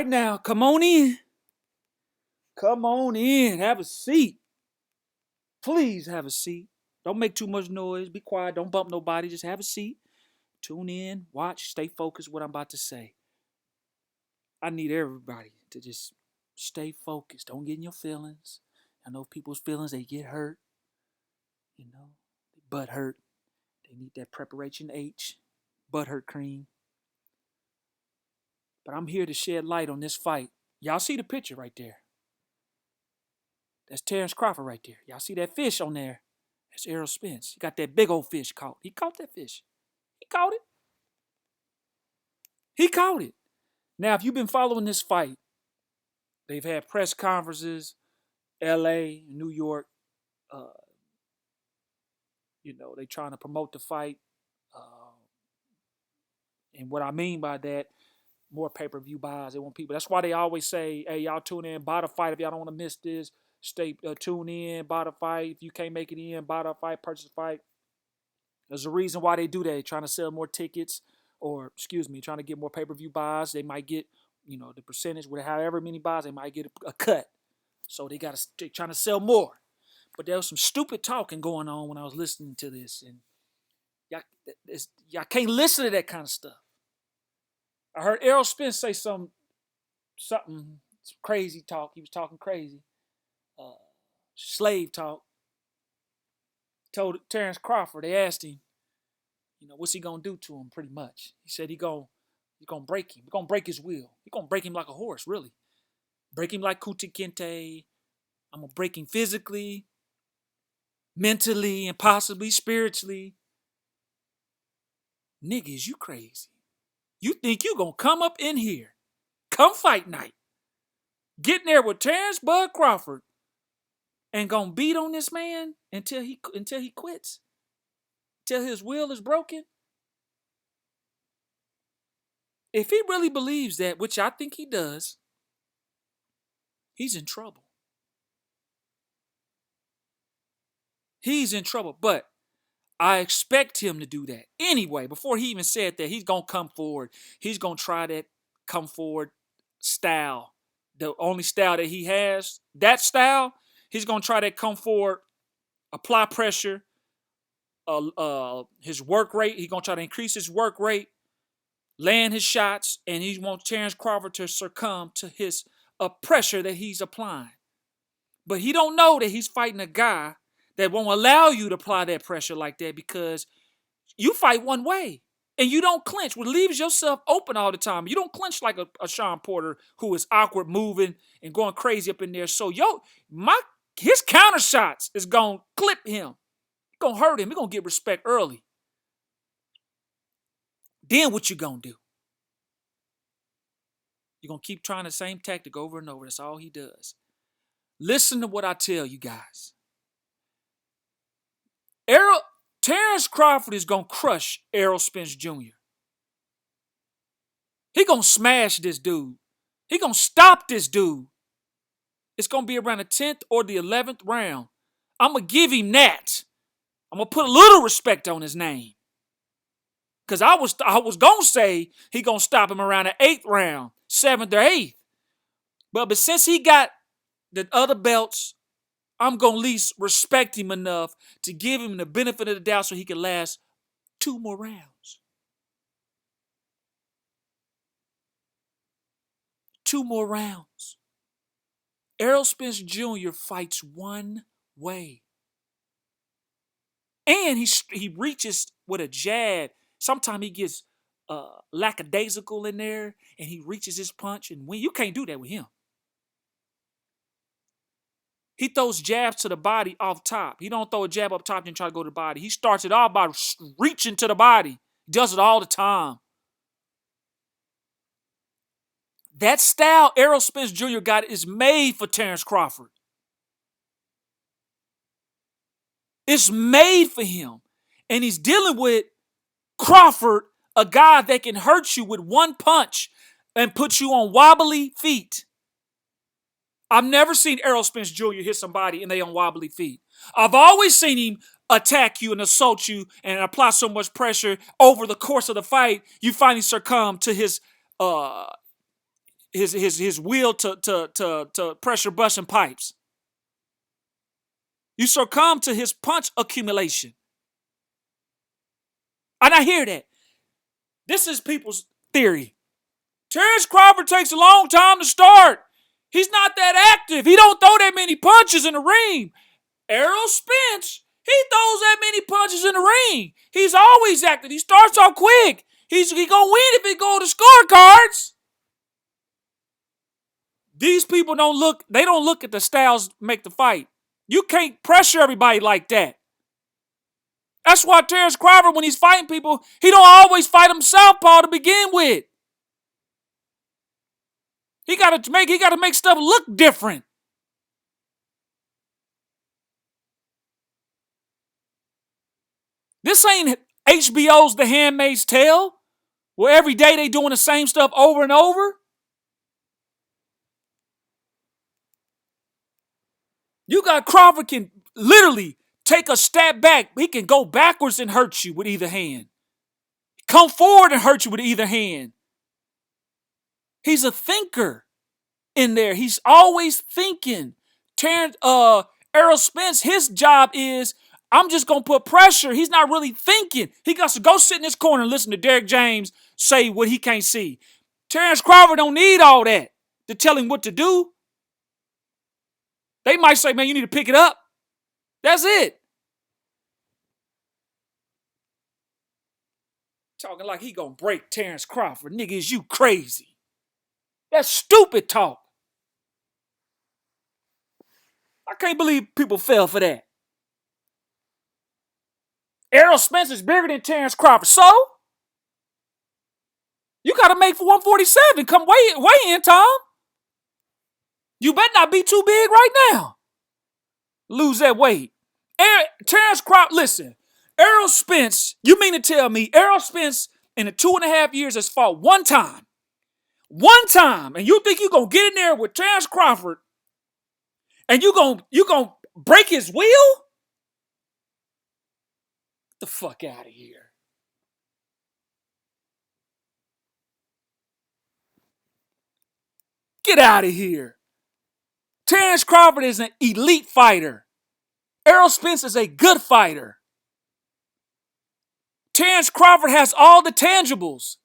Right now, come on in. Come on in. Have a seat. Please have a seat. Don't make too much noise. Be quiet. Don't bump nobody. Just have a seat. Tune in. Watch. Stay focused. What I'm about to say. I need everybody to just stay focused. Don't get in your feelings. I know people's feelings, they get hurt. You know, they butt hurt. They need that preparation H, butt hurt cream. But I'm here to shed light on this fight. Y'all see the picture right there. That's Terrence Crawford right there. Y'all see that fish on there? That's Errol Spence. He got that big old fish caught. He caught that fish. He caught it. He caught it. Now, if you've been following this fight, they've had press conferences, LA, New York. Uh, they trying to promote the fight. And what I mean by that, more pay-per-view buys. They want people. That's why they always say, hey, y'all tune in, buy the fight if y'all don't want to miss this. Stay tune in, buy the fight. If you can't make it in, buy the fight, purchase the fight. There's a reason why they do that. They're trying to sell more tickets, or trying to get more pay-per-view buys. They might get, the percentage with however many buys, they might get a cut. So they're trying to sell more. But there was some stupid talking going on when I was listening to this, and y'all can't listen to that kind of stuff. I heard Errol Spence say something crazy talk. He was talking crazy. Slave talk. Told Terrence Crawford, they asked him, what's he gonna do to him pretty much. He said he's gonna break him. He's gonna break his will. He's gonna break him like a horse, really. Break him like Kunta Kinte. I'm gonna break him physically, mentally, and possibly spiritually. Niggas, you crazy. You think you gonna come up in here, come fight night, get in there with Terrence Bud Crawford, and gonna beat on this man until he quits, till his will is broken? If he really believes that, which I think he does, he's in trouble. He's in trouble, but I expect him to do that. Anyway, before he even said that, he's going to come forward. He's going to try that come forward style. The only style that he has, that style, he's going to try that come forward, apply pressure, his work rate. He's going to try to increase his work rate, land his shots, and he wants Terrence Crawford to succumb to his pressure that he's applying. But he don't know that he's fighting a guy that won't allow you to apply that pressure like that, because you fight one way and you don't clinch, which leaves yourself open all the time. You don't clinch like a Sean Porter who is awkward moving and going crazy up in there. So his counter shots is going to clip him. It's going to hurt him. He's going to get respect early. Then what you going to do? You're going to keep trying the same tactic over and over. That's all he does. Listen to what I tell you guys. Terrence Crawford is going to crush Errol Spence Jr. He going to smash this dude. He going to stop this dude. It's going to be around the 10th or the 11th round. I'm going to give him that. I'm going to put a little respect on his name. Because I was going to say he going to stop him around the 8th round, 7th or 8th. But since he got the other belts, I'm going to at least respect him enough to give him the benefit of the doubt so he can last 2 more rounds. 2 more rounds. Errol Spence Jr. fights one way. And he reaches with a jab. Sometimes he gets lackadaisical in there and he reaches his punch. And you can't do that with him. He throws jabs to the body off top. He don't throw a jab up top and try to go to the body. He starts it off by reaching to the body. He does it all the time. That style Errol Spence Jr. got is made for Terrence Crawford. It's made for him. And he's dealing with Crawford, a guy that can hurt you with one punch and put you on wobbly feet. I've never seen Errol Spence Jr. hit somebody and they on wobbly feet. I've always seen him attack you and assault you and apply so much pressure over the course of the fight, you finally succumb to his his will to pressure busting pipes. You succumb to his punch accumulation. And I hear that. This is people's theory. Terrence Crawford takes a long time to start. He's not that active. He don't throw that many punches in the ring. Errol Spence, he throws that many punches in the ring. He's always active. He starts off quick. He gonna win if it go to scorecards. These people don't look at the styles make the fight. You can't pressure everybody like that. That's why Terrence Crawford, when he's fighting people, he don't always fight him southpaw to begin with. He gotta make stuff look different. This ain't HBO's The Handmaid's Tale, where every day they doing the same stuff over and over. You got Crawford can literally take a step back. He can go backwards and hurt you with either hand. Come forward and hurt you with either hand. He's a thinker in there. He's always thinking. Errol Spence, his job is, I'm just going to put pressure. He's not really thinking. He got to go sit in his corner and listen to Derrick James say what he can't see. Terrence Crawford don't need all that to tell him what to do. They might say, man, you need to pick it up. That's it. Talking like he gonna break Terrence Crawford. Nigga, is you crazy? That's stupid talk. I can't believe people fell for that. Errol Spence is bigger than Terrence Crawford. So? You gotta make for 147. Come weigh in, Tom. You better not be too big right now. Lose that weight. Terrence Crawford, listen. Errol Spence, you mean to tell me Errol Spence in the 2.5 years has fought one time? One time. And you think you're going to get in there with Terrence Crawford and you gonna break his will? Get the fuck out of here. Get out of here. Terrence Crawford is an elite fighter. Errol Spence is a good fighter. Terrence Crawford has all the tangibles.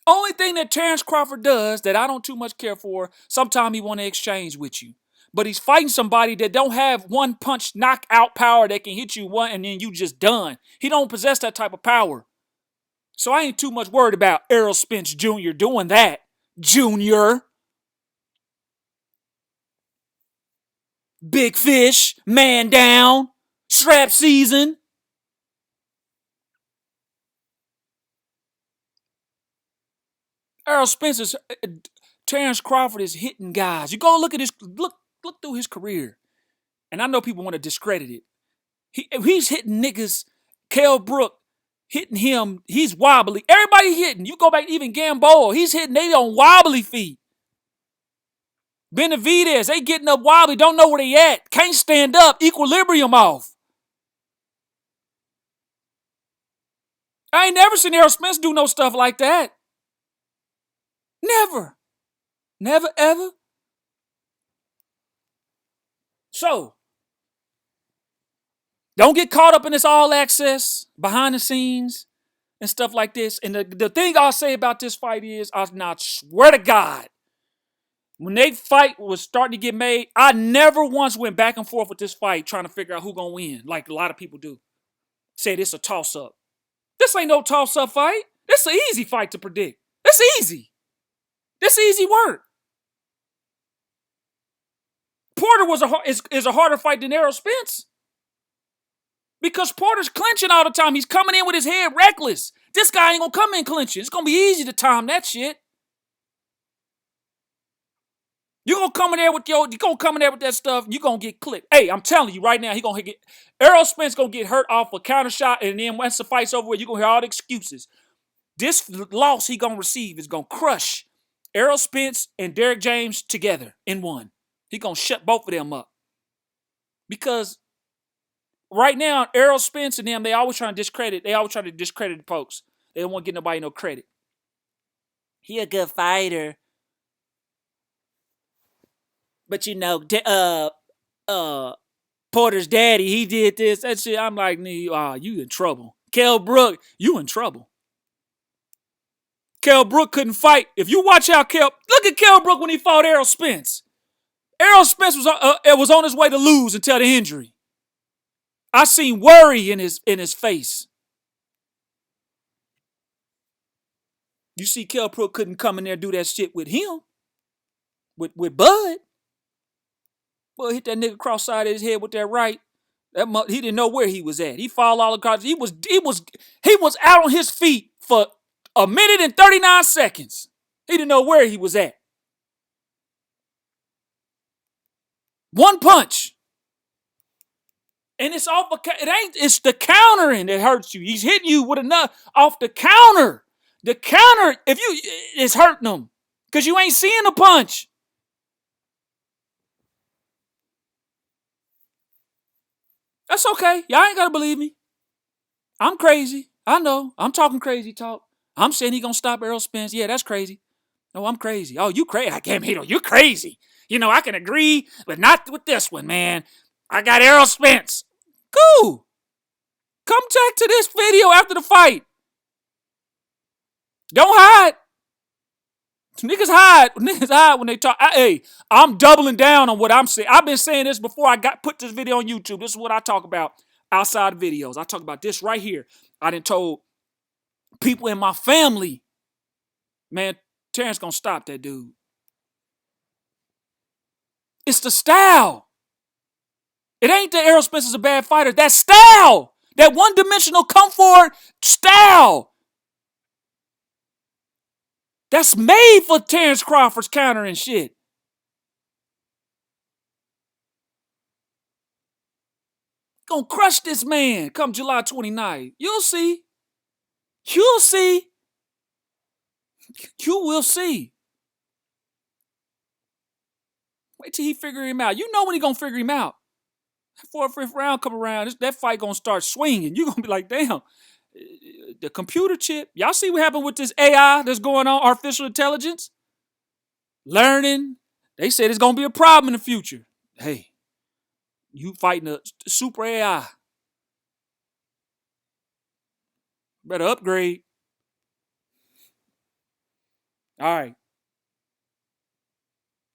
Only thing that Terrence Crawford does that I don't too much care for, sometimes he want to exchange with you. But he's fighting somebody that don't have one punch knockout power that can hit you one and then you just done. He don't possess that type of power. So I ain't too much worried about Errol Spence Jr. doing that. Junior. Big fish. Man down. Strap season. Errol Spence is... Terrence Crawford is hitting guys. You go look at his... Look through his career. And I know people want to discredit it. He's hitting niggas. Kell Brook hitting him. He's wobbly. Everybody hitting. You go back even Gamboa. He's hitting. They on wobbly feet. Benavidez. They getting up wobbly. Don't know where they at. Can't stand up. Equilibrium off. I ain't never seen Errol Spence do no stuff like that. Never. Never, ever. So, don't get caught up in this all access, behind the scenes, and stuff like this. And the thing I'll say about this fight is, I swear to God, when they fight was starting to get made, I never once went back and forth with this fight trying to figure out who gonna win, like a lot of people do. Say this a toss-up. This ain't no toss-up fight. This an easy fight to predict. This easy. This easy work. Porter is a harder fight than Errol Spence. Because Porter's clinching all the time. He's coming in with his head reckless. This guy ain't gonna come in clinching. It's gonna be easy to time that shit. You're gonna come in there with that stuff, you're gonna get clipped. Hey, I'm telling you right now, Errol Spence gonna get hurt off a counter shot, and then once the fight's over with, you're gonna hear all the excuses. This loss he gonna receive is gonna crush Errol Spence and Derrick James together in one. He gonna shut both of them up. Because right now, Errol Spence and them, they always trying to discredit the folks. They don't want to give nobody no credit. He a good fighter, but Porter's daddy, he did this, that shit. I'm like, you in trouble. Kell Brook, you in trouble. Kell Brook couldn't fight. If you watch how look at Kell Brook when he fought Errol Spence. Errol Spence was on his way to lose until the injury. I seen worry in his face. You see, Kell Brook couldn't come in there and do that shit with him, with Bud. Bud hit that nigga cross side of his head with that right. He didn't know where he was at. He fouled all the cards. He was out on his feet for a minute and 39 seconds. He didn't know where he was at. One punch. And it's it's the countering that hurts you. He's hitting you with enough off the counter. The counter, it's hurting him. Because you ain't seeing the punch. That's okay. Y'all ain't gotta believe me. I'm crazy. I know. I'm talking crazy talk. I'm saying he gonna stop Errol Spence. Yeah, that's crazy. No, I'm crazy. Oh, you crazy. I can't hate him. You crazy. I can agree, but not with this one, man. I got Errol Spence. Cool. Come check to this video after the fight. Don't hide. Niggas hide when they talk. I'm doubling down on what I'm saying. I've been saying this before I put this video on YouTube. This is what I talk about outside videos. I talk about this right here. I done told people in my family, man, Terrence gonna stop that dude. It's the style. It ain't that Errol Spence is a bad fighter. That style. That one-dimensional come forward style. That's made for Terrence Crawford's counter and shit. Gonna crush this man come July 29th. You'll see. You'll see. You will see. Wait till he figure him out. You know when he gonna figure him out. Fourth, fifth round come around, that fight gonna start swinging. You gonna be like, damn, the computer chip. Y'all see what happened with this AI that's going on, artificial intelligence? Learning. They said it's gonna be a problem in the future. Hey, you fighting a super AI. Better upgrade. All right.